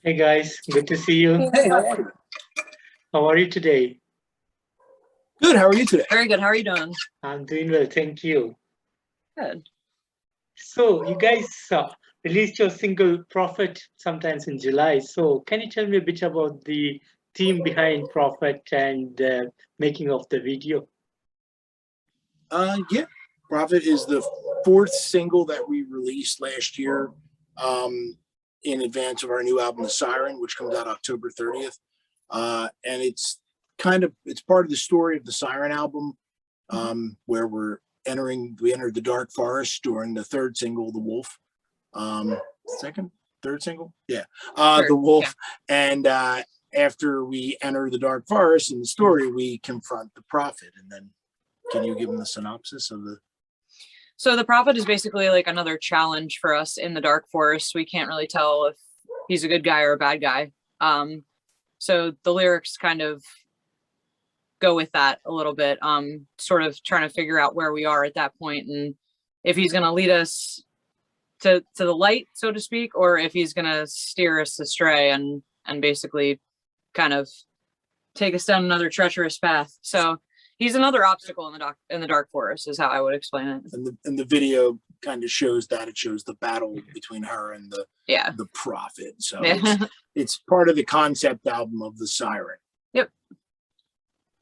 Hey guys, good to see you. Hey, how are you? How are you today? Good. How are you today? Very good. How are you doing? I'm doing well, thank you. Good. So, you guys released your single Prophet sometimes in July. So, can you tell me a bit about the theme behind Prophet and making of the video? Yeah. Prophet is the fourth single that we released last year, in advance of our new album, The Siren, which comes out October 30th. And it's part of the story of the Siren album, where we entered the dark forest during the third single, The Wolf. Third single? Yeah. The Wolf. Yeah. And after we enter the dark forest in the story, we confront the prophet. And then can you give them the synopsis of the... So the prophet is basically like another challenge for us in the dark forest. We can't really tell if he's a good guy or a bad guy. So the lyrics kind of go with that a little bit, sort of trying to figure out where we are at that point and if he's going to lead us to the light, so to speak, or if he's going to steer us astray and basically kind of take us down another treacherous path. So he's another obstacle in the dark forest is how I would explain it. And the video kind of shows that. It shows the battle between her and the prophet. So it's part of the concept album of the Siren. Yep.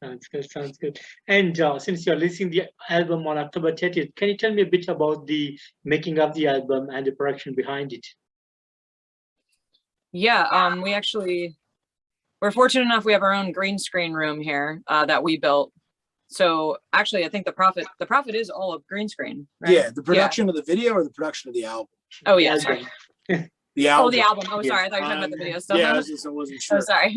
Sounds good. And since you're releasing the album on October 30th, can you tell me a bit about the making of the album and the production behind it? Yeah, we're fortunate enough we have our own green screen room here that we built. So actually, I think the prophet is all of green screen, right? Yeah, the production of the video or the production of the album? Oh yeah, sorry. The album. Oh, the album. Oh, sorry, I thought you were talking about the video stuff. Yeah, I wasn't sure. Oh, sorry.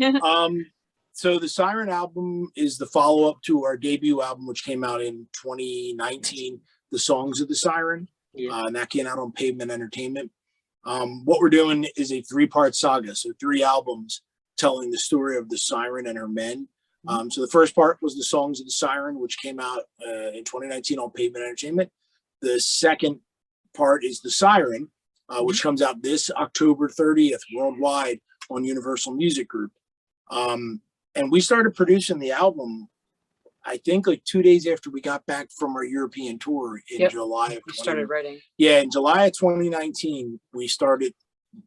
So the Siren album is the follow-up to our debut album, which came out in 2019, The Songs of the Siren. Yeah. And that came out on Pavement Entertainment. What we're doing is a 3-part saga, so 3 albums telling the story of the Siren and her men. So the first part was The Songs of the Siren, which came out in 2019 on Pavement Entertainment. The second part is The Siren, which comes out this October 30th worldwide on Universal Music Group. And we started producing the album, I think, like 2 days after we got back from our European tour in July. We started writing. Yeah, in July of 2019, we started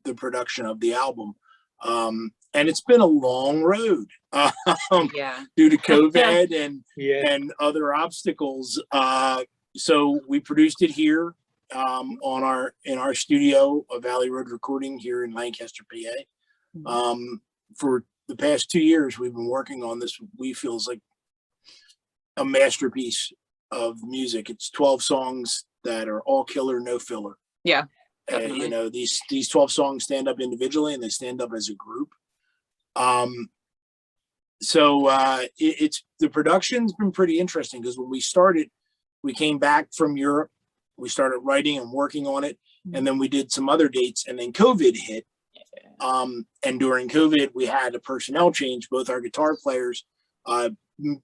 the production of the album. And it's been a long road due to COVID and other obstacles. So we produced it here in our studio, Valley Road Recording here in Lancaster, PA. For the past 2 years, we've been working on this. We feel is like a masterpiece of music. It's 12 songs that are all killer, no filler. Yeah. You know, these 12 songs stand up individually and they stand up as a group. It's the production's been pretty interesting because when we started, we came back from Europe, we started writing and working on it, and then we did some other dates, and then COVID hit. And during COVID, we had a personnel change. Both our guitar players,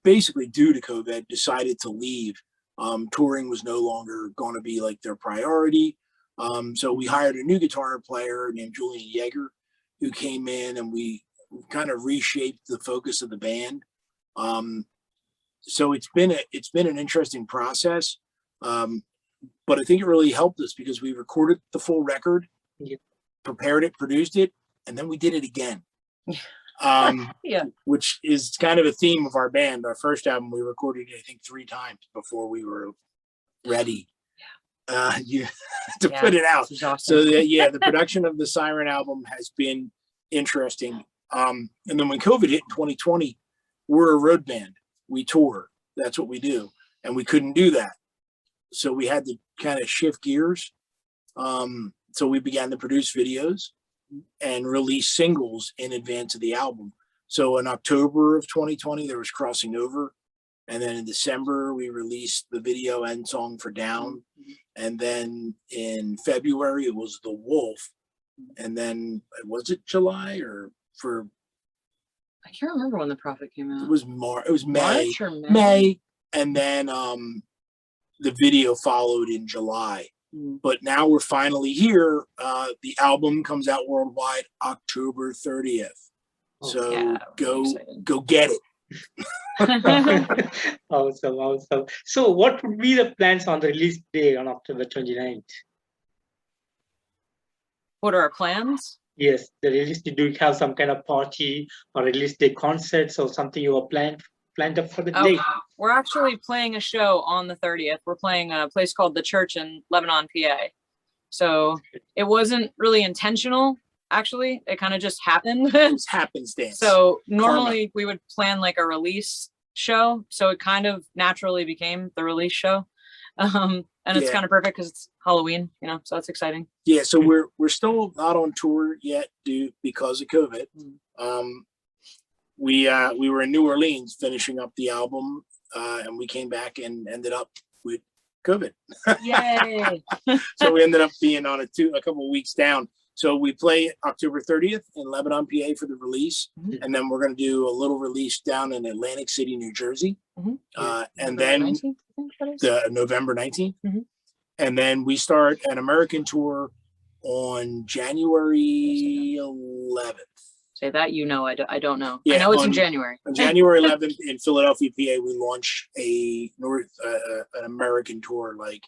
basically due to COVID, decided to leave. Touring was no longer going to be like their priority. So we hired a new guitar player named Julian Yeager, who came in, and we kind of reshaped the focus of the band. So it's been an interesting process. But I think it really helped us because we recorded the full record, prepared it, produced it, and then we did it again. Which is kind of a theme of our band. Our first album, we recorded it, I think, 3 times before we were ready to put it out. Awesome. So the production of the Siren album has been interesting. And then when COVID hit in 2020, we're a road band. We tour. That's what we do. And we couldn't do that. So we had to kind of shift gears. So we began to produce videos and release singles in advance of the album. So in October of 2020, there was Crossing Over. And then in December, we released the video and song for Down. And then in February, it was The Wolf. And then, was it July or for... I can't remember when the Prophet came out. It was It was May. March or May? May. And then the video followed in July. But now we're finally here. The album comes out worldwide October 30th. So Yeah, go get it. Awesome. So what would be the plans on the release day on October 29th? What are our plans? Yes, the release day. Do you have some kind of party or release day concerts or something you are planned up for the day? We're actually playing a show on the 30th. We're playing a place called The Church in Lebanon, PA. So it wasn't really intentional, actually. It kind of just happened. It's happenstance. So normally we would plan like a release show. So it kind of naturally became the release show. And it's kind of perfect because it's Halloween, so that's exciting. Yeah, so we're still not on tour yet because of COVID. We were in New Orleans finishing up the album, and we came back and ended up with COVID. Yay! So we ended up being on a couple of weeks down. So we play October 30th in Lebanon, PA for the release, and then we're going to do a little release down in Atlantic City, New Jersey, and then 19th, the November 19th, and then we start an American tour on January 11th. Say that, I don't know. Yeah, I know it's in January. On January 11th in Philadelphia, PA, we launch an American tour, like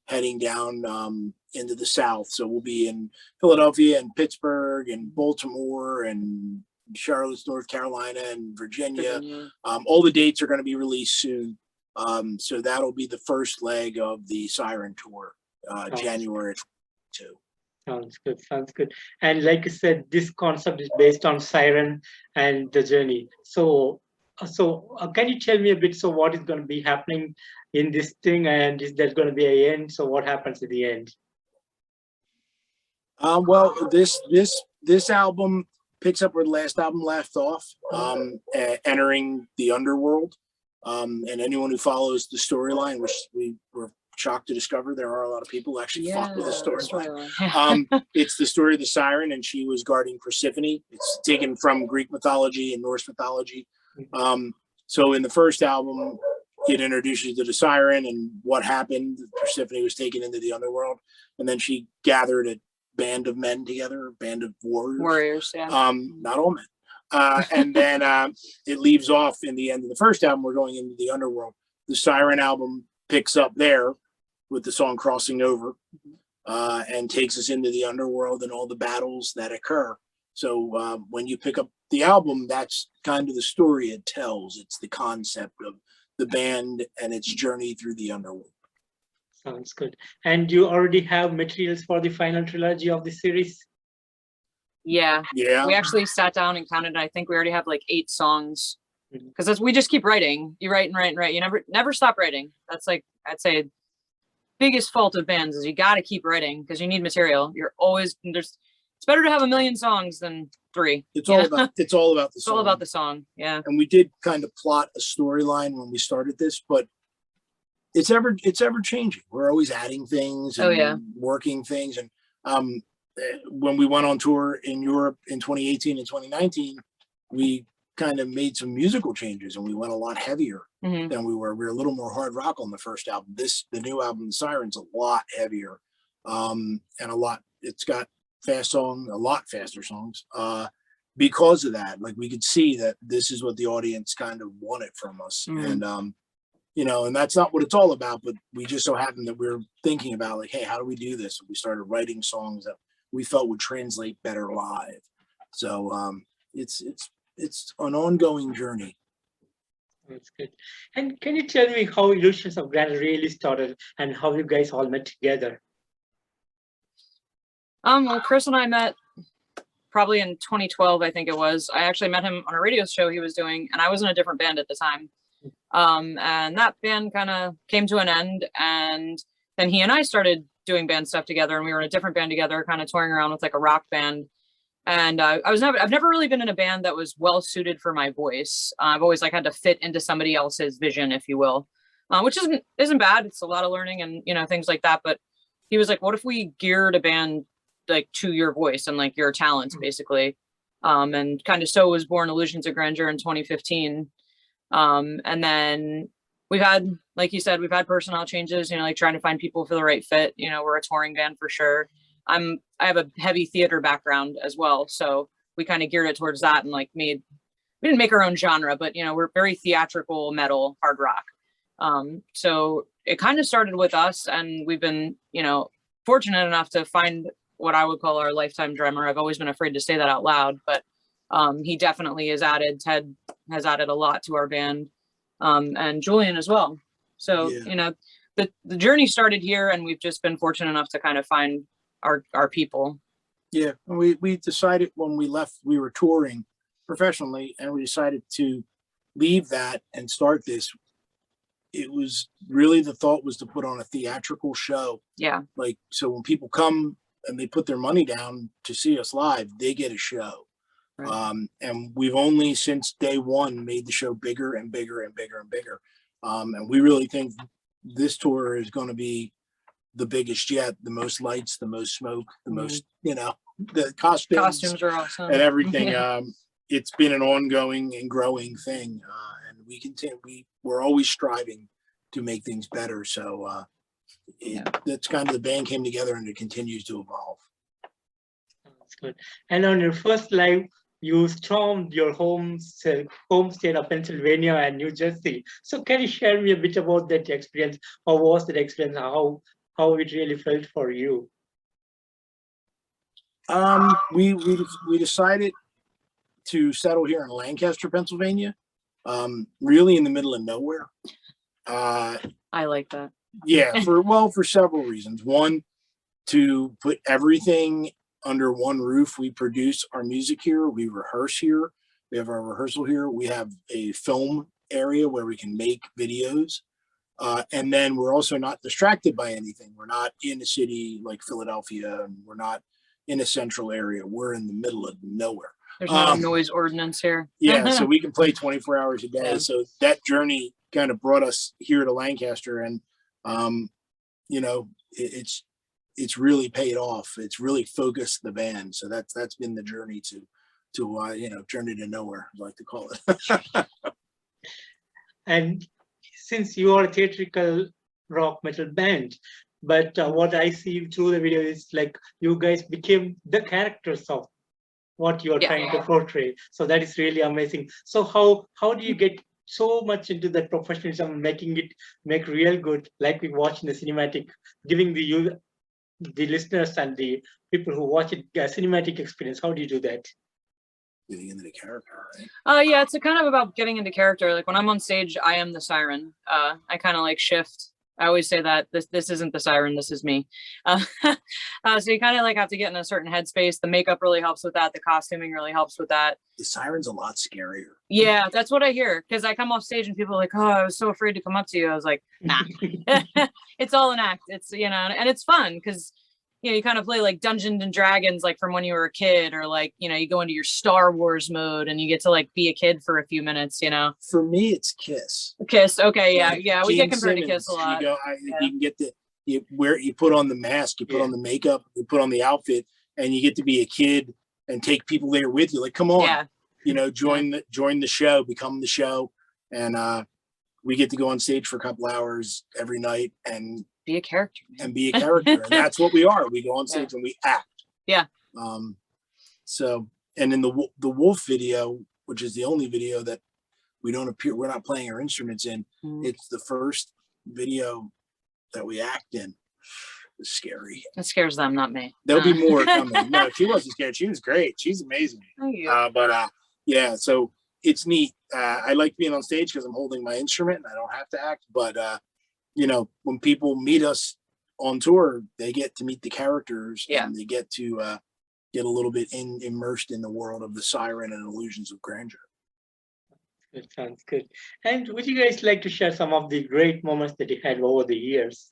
heading down into the South. So we'll be in Philadelphia and Pittsburgh and Baltimore and Charlotte, North Carolina and Virginia. All the dates are going to be released soon. So that'll be the first leg of the Siren tour, January 2. Sounds good. And like you said, this concept is based on Siren and the journey. So can you tell me a bit, so what is going to be happening in this thing, and is there going to be an end? So what happens at the end? Well, this album picks up where the last album left off, entering the underworld. And anyone who follows the storyline, which we were shocked to discover there are a lot of people who actually follow the storyline. It's the story of the Siren, and she was guarding Persephone. It's taken from Greek mythology and Norse mythology. So in the first album, it introduces you to the Siren and what happened. Persephone was taken into the underworld, and then she gathered a band of men together, a band of warriors. Not all men. And then it leaves off in the end of the first album. We're going into the underworld. The Siren album picks up there with the song Crossing Over, and takes us into the underworld and all the battles that occur. So when you pick up the album, that's kind of the story it tells. It's the concept of the band and its journey through the underworld. Sounds good. And you already have materials for the final trilogy of the series? Yeah. We actually sat down and counted, and I think we already have like 8 songs. Because we just keep writing. You write and write and write. You never stop writing. That's like, I'd say, biggest fault of bands is you got to keep writing because you need material. You're always it's better to have 1 million songs than 3. It's all about the song. It's all about the song. Yeah. And we did kind of plot a storyline when we started this, but it's ever changing. We're always adding things and working things. And when we went on tour in Europe in 2018 and 2019, we kind of made some musical changes, and we went a lot heavier than we were. We were a little more hard rock on the first album. The new album, The Siren's, a lot heavier, and it's got a lot faster songs. Because of that, like we could see that this is what the audience kind of wanted from us, and and that's not what it's all about. But we just so happened that we were thinking about like, hey, how do we do this? And we started writing songs that we felt would translate better live. So it's an ongoing journey. That's good. And can you tell me how Illusions of Grandeur really started and how you guys all met together? Well, Chris and I met probably in 2012, I think it was. I actually met him on a radio show he was doing, and I was in a different band at the time. And that band kind of came to an end, and then he and I started doing band stuff together, and we were in a different band together, kind of touring around with like a rock band. And I've never really been in a band that was well suited for my voice. I've always like had to fit into somebody else's vision, if you will, which isn't bad. It's a lot of learning and things like that. But he was like, "What if we geared a band like to your voice and like your talents, basically?" And kind of so was born Illusions of Grandeur in 2015. And then we've had, like you said, we've had personnel changes, you know, like trying to find people for the right fit. You know, we're a touring band for sure. I have a heavy theater background as well. So we kind of geared it towards that and like we didn't make our own genre, but you know, we're very theatrical metal, hard rock. So it kind of started with us, and we've been, you know, fortunate enough to find what I would call our lifetime drummer. I've always been afraid to say that out loud, but he definitely has added, Ted has added a lot to our band, and Julian as well. So, you know, the journey started here, and we've just been fortunate enough to kind of find our people. Yeah, we decided when we left, we were touring professionally, and we decided to leave that and start this. It was really, the thought was to put on a theatrical show. Yeah. Like, so when people come and they put their money down to see us live, they get a show. Right. And we've only since day one made the show bigger and bigger and bigger and bigger. And we really think this tour is going to be the biggest yet, the most lights, the most smoke, the most, you know, the costumes are awesome and everything. It's been an ongoing and growing thing. And we continue, we're always striving to make things better. So that's kind of, the band came together and it continues to evolve. That's good. And on your first live, you stormed your home state of Pennsylvania and New Jersey. So can you share me a bit about that experience? How was that experience? How it really felt for you? We decided to settle here in Lancaster, Pennsylvania, really in the middle of nowhere. I like that. Yeah, for several reasons. One, to put everything under one roof. We produce our music here. We rehearse here. We have our rehearsal here. We have a film area where we can make videos. And then we're also not distracted by anything. We're not in a city like Philadelphia, and we're not in a central area. We're in the middle of nowhere. There's no noise ordinance here. Yeah, so we can play 24 hours a day. Yeah. So that journey kind of brought us here to Lancaster, and you know, it's really paid off. It's really focused the band. So that's been the journey to you know, journey to nowhere, I like to call it. And since you are a theatrical rock metal band, but what I see through the video is like you guys became the characters of what you are trying to portray. So that is really amazing. So how do you get so much into that professionalism, making it make real good, like we watch in the cinematic, giving the listeners and the people who watch it a cinematic experience? How do you do that? Getting into the character, right? Yeah, it's kind of about getting into character. Like when I'm on stage, I am the siren. I kind of like shift. I always say that this isn't the siren, this is me. So you kind of like have to get in a certain headspace. The makeup really helps with that. The costuming really helps with that. The siren's a lot scarier. Yeah, that's what I hear. Because I come off stage and people are like, oh, I was so afraid to come up to you. I was like, nah, it's all an act. It's, you know, and it's fun because, you know, you kind of play like Dungeons and Dragons, like from when you were a kid, or like, you know, you go into your Star Wars mode and you get to like be a kid for a few minutes, you know? For me, it's Kiss. Kiss. Okay. Yeah. Like yeah. We get compared to Kiss a lot. You can get you put on the mask, you put on the makeup, you put on the outfit, and you get to be a kid and take people there with you. Like, come on, you know, join the show, become the show. And, we get to go on stage for a couple hours every night and be a character, man. And be a character. And that's what we are. We go on stage and we act. Yeah. So, and in the Wolf video, which is the only video that we're not playing our instruments in. It's the first video that we act in. It's scary. It scares them, not me. There'll be more coming. No, she wasn't scared. She was great. She's amazing. Thank you. Yeah, so it's neat. I like being on stage because I'm holding my instrument and I don't have to act. But you know, when people meet us on tour, they get to meet the characters and they get to get a little bit immersed in the world of the Siren and Illusions of Grandeur. That sounds good. And would you guys like to share some of the great moments that you had over the years?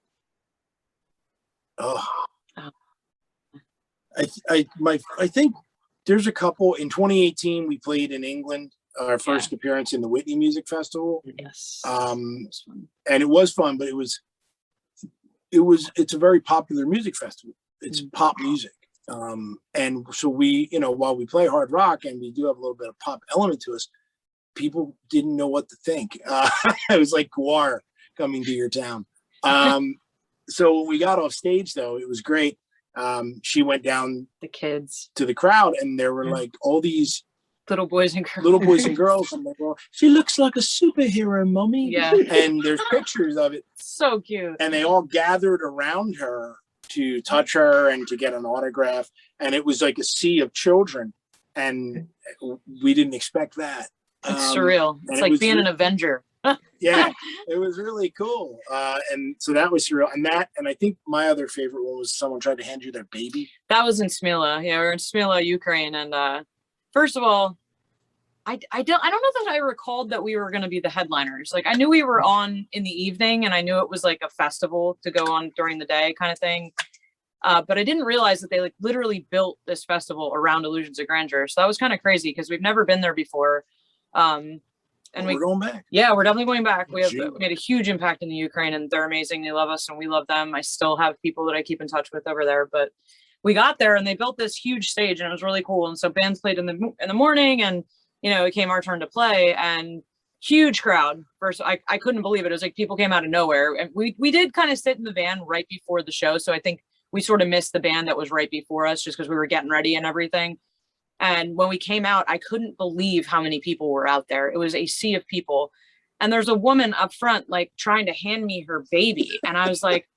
I think there's a couple. In 2018, we played in England, our first appearance in the Whitney Music Festival. Yes. And it was fun, but it's a very popular music festival. It's pop music. And so we, you know, while we play hard rock and we do have a little bit of pop element to us, people didn't know what to think. It was like Guar. coming to your town. So when we got off stage, though, it was great. She went down The kids, to the crowd, and there were like all these little boys and girls. little boys and girls, and they were, she looks like a superhero, mommy. Yeah. And there's pictures of it. So cute. And they all gathered around her to touch her and to get an autograph. And it was like a sea of children. And we didn't expect that. It's surreal. It's like being an Avenger. Yeah, it was really cool. And so that was surreal. And I think my other favorite one was someone tried to hand you their baby. That was in Smila. Yeah, we were in Smila, Ukraine. And first of all, I don't know that I recalled that we were going to be the headliners. Like, I knew we were on in the evening, and I knew it was like a festival to go on during the day kind of thing. But I didn't realize that they like literally built this festival around Illusions of Grandeur. So that was kind of crazy because we've never been there before. And we're going back. Yeah, we're definitely going back. We made a huge impact in the Ukraine, and they're amazing. They love us and we love them. I still have people that I keep in touch with over there, but we got there and they built this huge stage and it was really cool. And so bands played in the morning, and it came our turn to play, and huge crowd. First, I couldn't believe it. It was like people came out of nowhere, and we did kind of sit in the van right before the show. So I think we sort of missed the band that was right before us just because we were getting ready and everything. And when we came out, I couldn't believe how many people were out there. It was a sea of people. And there's a woman up front, like trying to hand me her baby. And I was like,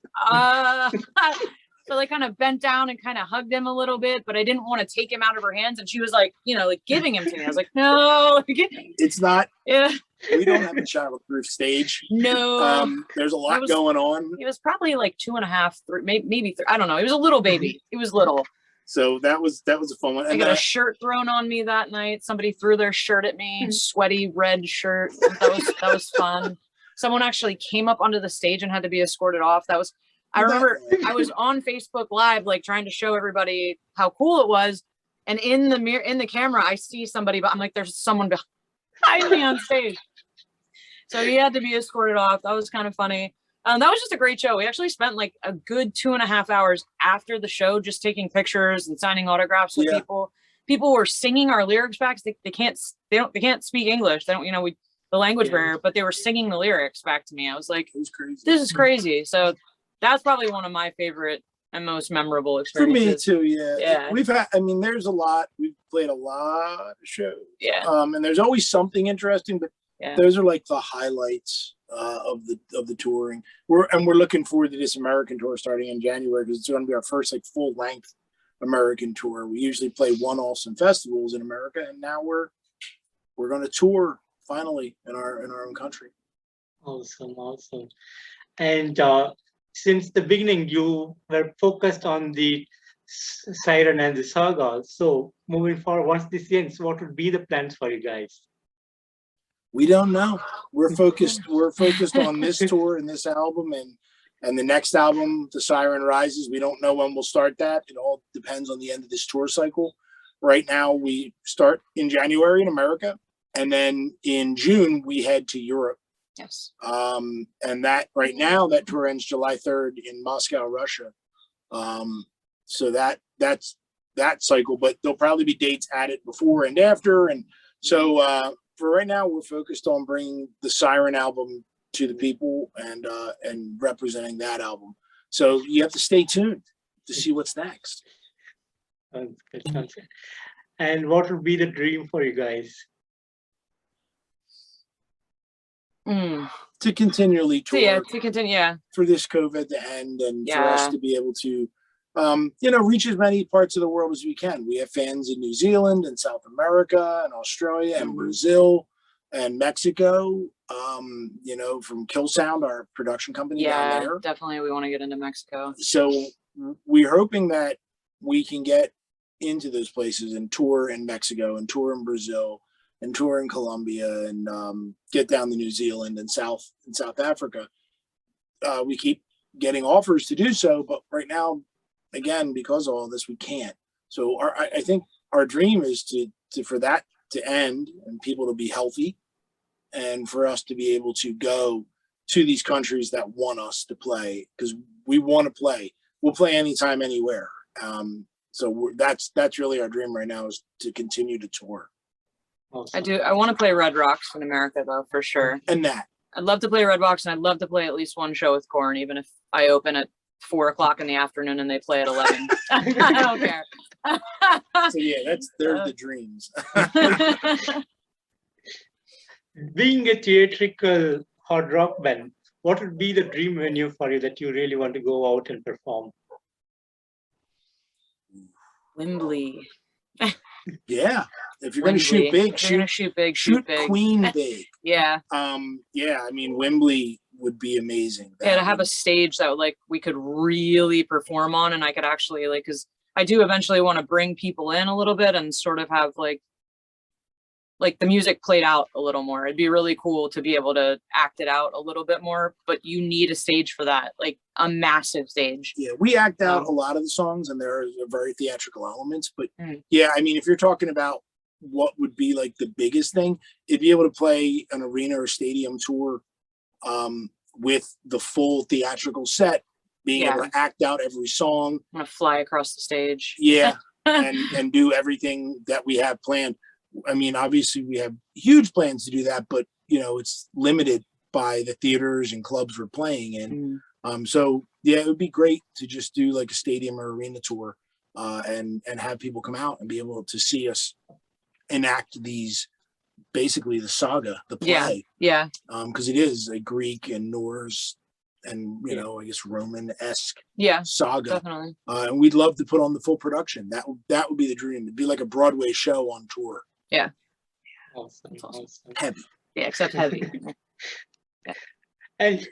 so I kind of bent down and kind of hugged him a little bit, but I didn't want to take him out of her hands. And she was like, like giving him to me. I was like, no. It's not. Yeah. We don't have a childproof stage. No. There's a lot going on. He was probably like 2.5, 3, maybe 3. I don't know. He was a little baby. He was little. So that was a fun one. I got a shirt thrown on me that night. Somebody threw their shirt at me, sweaty red shirt. That was fun. Someone actually came up onto the stage and had to be escorted off. I remember I was on Facebook Live, like trying to show everybody how cool it was. And in the camera, I see somebody, but I'm like, there's someone behind me on stage. So he had to be escorted off. That was kind of funny. That was just a great show. We actually spent like a good 2.5 hours after the show, just taking pictures and signing autographs with people. People were singing our lyrics back. They can't speak English. They don't, the language barrier, but they were singing the lyrics back to me. I was like, it was crazy. This is crazy. So that's probably one of my favorite and most memorable experiences. For me too. Yeah. Yeah. There's a lot, we've played a lot of shows. Yeah. And there's always something interesting, but those are like the highlights of the touring. We're looking forward to this American tour starting in January, because it's going to be our first like full length American tour. We usually play one-offs and festivals in America, and now we're going to tour finally in our own country. Awesome. And since the beginning, you were focused on the Siren and the Saga. So moving forward, once this ends, what would be the plans for you guys? We don't know. We're focused on this tour and this album, and the next album, The Siren Rises. We don't know when we'll start that. It all depends on the end of this tour cycle. Right now, we start in January in America, and then in June we head to Europe. Yes. And that right now that tour ends July 3rd in Moscow, Russia. So that's that cycle, but there'll probably be dates added before and after, and so. For right now, we're focused on bringing the Siren album to the people and representing that album. So you have to stay tuned to see what's next. Sounds good. And what would be the dream for you guys? To continually tour. To continue. For this COVID to end, and for us to be able to, reach as many parts of the world as we can. We have fans in New Zealand and South America and Australia and Brazil and Mexico, from Kill Sound, our production company down there. Definitely. We want to get into Mexico. So we're hoping that we can get into those places and tour in Mexico and tour in Brazil and tour in Colombia and get down to New Zealand and South Africa. We keep getting offers to do so, but right now, again, because of all this, we can't. So I think our dream is for that to end and people to be healthy, and for us to be able to go to these countries that want us to play, because we want to play. We'll play anytime, anywhere. So that's really our dream right now, is to continue to tour. Awesome. I want to play Red Rocks in America, though, for sure. And that. I'd love to play Redbox, and I'd love to play at least one show with Korn, even if I open at 4 o'clock in the afternoon and they play at 11. I don't care. So yeah, they're the dreams. Being a theatrical hard rock band, what would be the dream venue for you that you really want to go out and perform? Wembley. Yeah, if you're going to shoot big, shoot big. Queen big. Yeah. Yeah, I mean, Wembley would be amazing. Yeah, to have a stage that like we could really perform on, and I could actually like, because I do eventually want to bring people in a little bit and sort of have like the music played out a little more. It'd be really cool to be able to act it out a little bit more, but you need a stage for that, like a massive stage. Yeah, we act out a lot of the songs, and there are very theatrical elements, but yeah, I mean, if you're talking about what would be like the biggest thing, it'd be able to play an arena or stadium tour with the full theatrical set, being able to act out every song. I'm gonna fly across the stage. Yeah, and do everything that we have planned. I mean, obviously we have huge plans to do that, but you know, it's limited by the theaters and clubs we're playing in. So yeah, it would be great to just do like a stadium or arena tour, and have people come out and be able to see us enact these, basically the saga, the play. Yeah. Because it is a Greek and Norse and, you know, I guess Roman-esque saga. Definitely. And we'd love to put on the full production. That would be the dream. It'd be like a Broadway show on tour. Yeah. Awesome. Heavy. Yeah, except heavy. And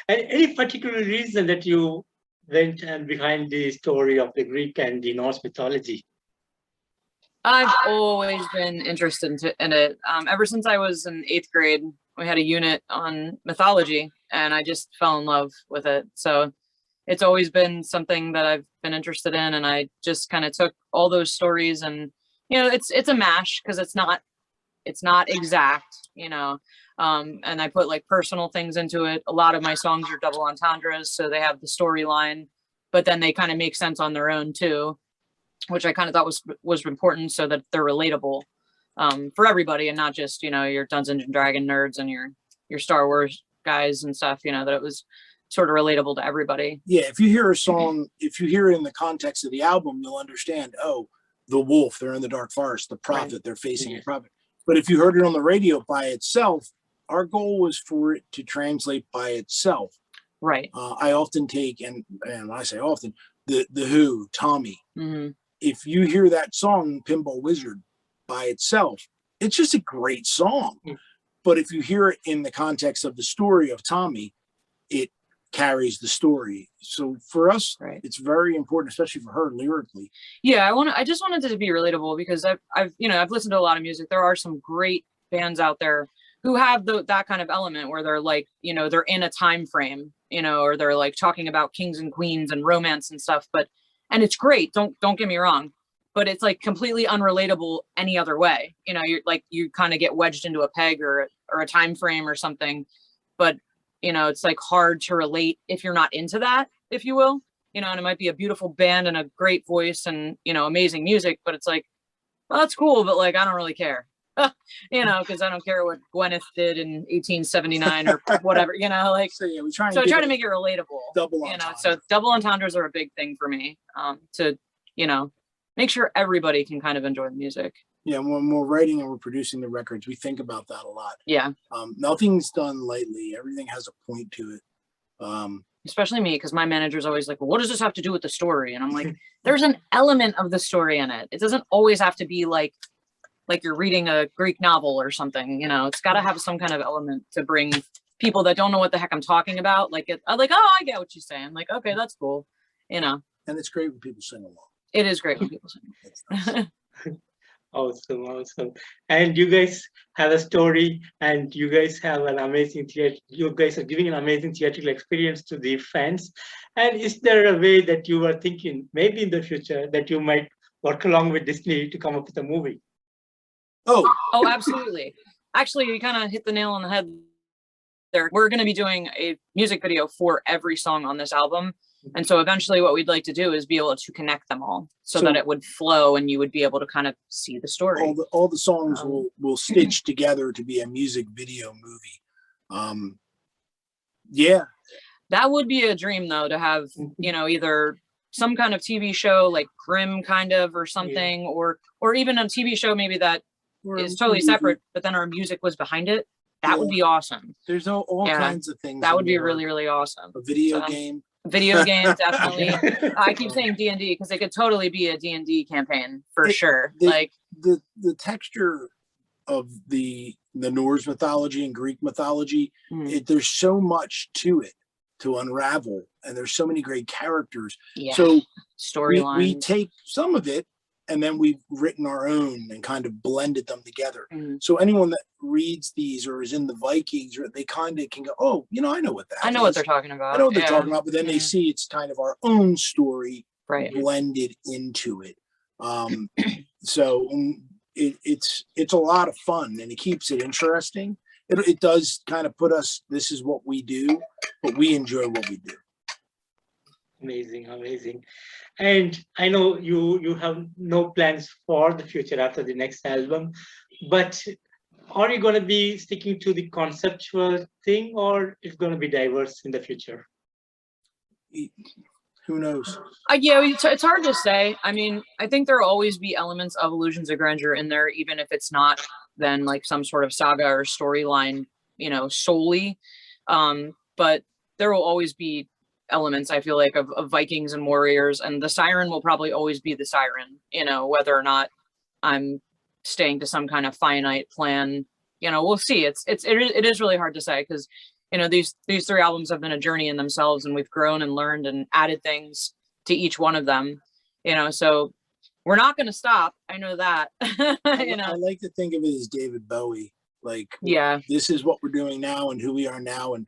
any particular reason that you went and behind the story of the Greek and the Norse mythology? I've always been interested in it. Ever since I was in 8th grade, we had a unit on mythology, and I just fell in love with it. So it's always been something that I've been interested in, and I just kind of took all those stories, and you know, it's a mash because it's not exact, you know. And I put like personal things into it. A lot of my songs are double entendres, so they have the storyline, but then they kind of make sense on their own too, which I kind of thought was important, so that they're relatable for everybody, and not just, you know, your Dungeons and Dragon nerds and your Star Wars guys and stuff, you know, that it was sort of relatable to everybody. Yeah, if you hear a song, if you hear it in the context of the album, you'll understand, oh, the wolf, they're in the dark forest, the prophet, they're facing a prophet. But if you heard it on the radio by itself, our goal was for it to translate by itself. Right. I often take, and when I say often, the Who, Tommy. If you hear that song, Pinball Wizard, by itself, it's just a great song. But if you hear it in the context of the story of Tommy, it carries the story. So for us, it's very important, especially for her lyrically. Yeah, I just wanted it to be relatable, because I've listened to a lot of music. There are some great bands out there who have that kind of element where they're like, you know, they're in a time frame, you know, or they're like talking about kings and queens and romance and stuff, and it's great, don't get me wrong, but it's like completely unrelatable any other way. You know, you kind of get wedged into a peg or a time frame or something, but you know, it's like hard to relate if you're not into that, if you will, you know. And it might be a beautiful band and a great voice and, you know, amazing music, but it's like, well, that's cool, but like, I don't really care, you know, because I don't care what Gwyneth did in 1879 or whatever, you know, like, so we try to make it relatable, you know. So double entendres are a big thing for me, to, you know, make sure everybody can kind of enjoy the music. Yeah, when we're writing and we're producing the records, we think about that a lot. Yeah. Nothing's done lightly. Everything has a point to it. Especially me, because my manager's always like, well, what does this have to do with the story? And I'm like, there's an element of the story in it. It doesn't always have to be like you're reading a Greek novel or something, you know. It's got to have some kind of element to bring people that don't know what the heck I'm talking about. Like, I'm like, oh, I get what you're saying. Like, okay, that's cool, you know. And it's great when people sing along. It is great when people sing. Awesome. And you guys have a story, and you guys have an amazing you guys are giving an amazing theatrical experience to the fans. And is there a way that you are thinking maybe in the future that you might work along with Disney to come up with a movie? Oh, absolutely. Actually, you kind of hit the nail on the head there. We're going to be doing a music video for every song on this album. And so eventually what we'd like to do is be able to connect them all so that it would flow and you would be able to kind of see the story. All the songs will stitch together to be a music video movie. Yeah, that would be a dream though, to have, you know, either some kind of TV show like Grimm kind of or something, or even a TV show maybe that is totally separate, but then our music was behind it. That would be awesome. There's all kinds of things. That would be really, really awesome. A video game. Video game, definitely. I keep saying D&D because it could totally be a D&D campaign for sure. Like the texture of the Norse mythology and Greek mythology, there's so much to it to unravel, and there's so many great characters. Yeah. So storyline. We take some of it, and then we've written our own and kind of blended them together. So anyone that reads these or is in the Vikings, or they kind of can go, oh, you know, I know what that is. I know what they're talking about. I know what they're talking about, but then they see it's kind of our own story blended into it. So it's a lot of fun, and it keeps it interesting. It does kind of put us, this is what we do, but we enjoy what we do. Amazing, amazing. And I know you have no plans for the future after the next album, but are you going to be sticking to the conceptual thing, or it's going to be diverse in the future? Who knows? Yeah, it's hard to say. I mean, I think there will always be elements of Illusions of Grandeur in there, even if it's not then like some sort of saga or storyline, you know, solely. But there will always be elements, I feel like, of Vikings and warriors, and the siren will probably always be the siren, you know, whether or not I'm staying to some kind of finite plan, you know, we'll see. It is really hard to say, because, you know, these three albums have been a journey in themselves, and we've grown and learned and added things to each one of them, you know, so we're not going to stop. I know that. You know, I like to think of it as David Bowie, like, this is what we're doing now and who we are now. And,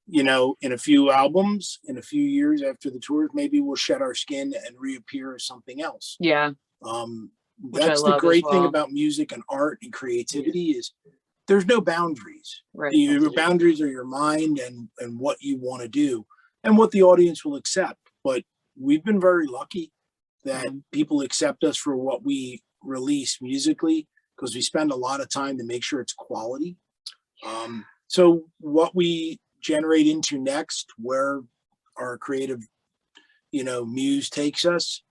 you know, in a few albums, in a few years after the tour, maybe we'll shed our skin and reappear as something else. Yeah. That's the great thing about music and art and creativity is there's no boundaries. Right. Your boundaries are your mind and what you want to do and what the audience will accept. But we've been very lucky that people accept us for what we release musically, because we spend a lot of time to make sure it's quality. So what we generate into next, where our creative, you know, muse takes us,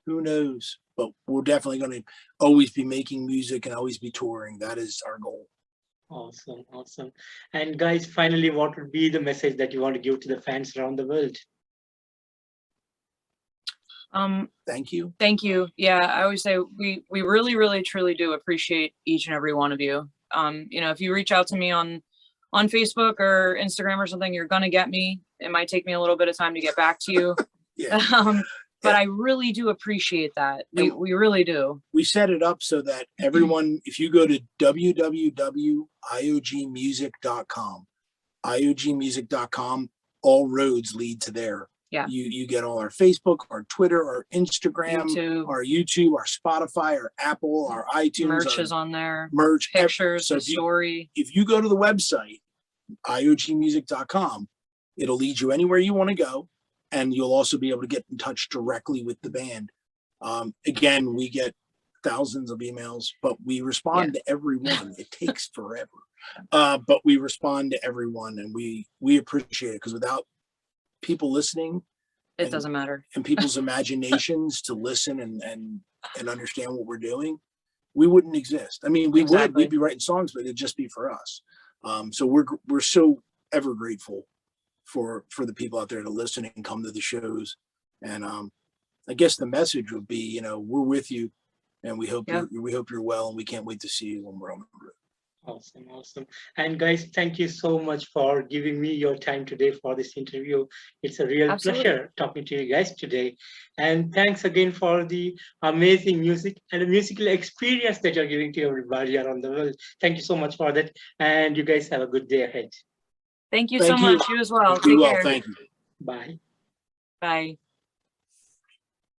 who knows? But we're definitely going to always be making music and always be touring. That is our goal. Awesome, awesome. And guys, finally, what would be the message that you want to give to the fans around the world? Thank you. Thank you. Yeah, I always say we really, really, truly do appreciate each and every one of you. You know, if you reach out to me on Facebook or Instagram or something, you're gonna get me. It might take me a little bit of time to get back to you. But I really do appreciate that. We really do. We set it up so that everyone, if you go to www.iogmusic.com, iogmusic.com, all roads lead to there. Yeah. You get all our Facebook, our Twitter, our Instagram, our YouTube, our Spotify, our Apple, our iTunes. Merch is on there. Merch. Pictures, so story. If you go to the website, iogmusic.com, it'll lead you anywhere you want to go. And you'll also be able to get in touch directly with the band. Again, we get thousands of emails, but we respond to everyone. It takes forever. But we respond to everyone, and we appreciate it, because without people listening, it doesn't matter, and people's imaginations to listen and understand what we're doing, we wouldn't exist. I mean, we'd be writing songs, but it'd just be for us. So we're so ever grateful for the people out there to listen and come to the shows. And I guess the message would be, you know, we're with you, and we hope you're well, and we can't wait to see you when we're on the road. Awesome, awesome. And guys, thank you so much for giving me your time today for this interview. It's a real pleasure talking to you guys today. And thanks again for the amazing music and the musical experience that you're giving to everybody around the world. Thank you so much for that. And you guys have a good day ahead. Thank you so much. You as well. Take care. Thank you. Bye. Bye.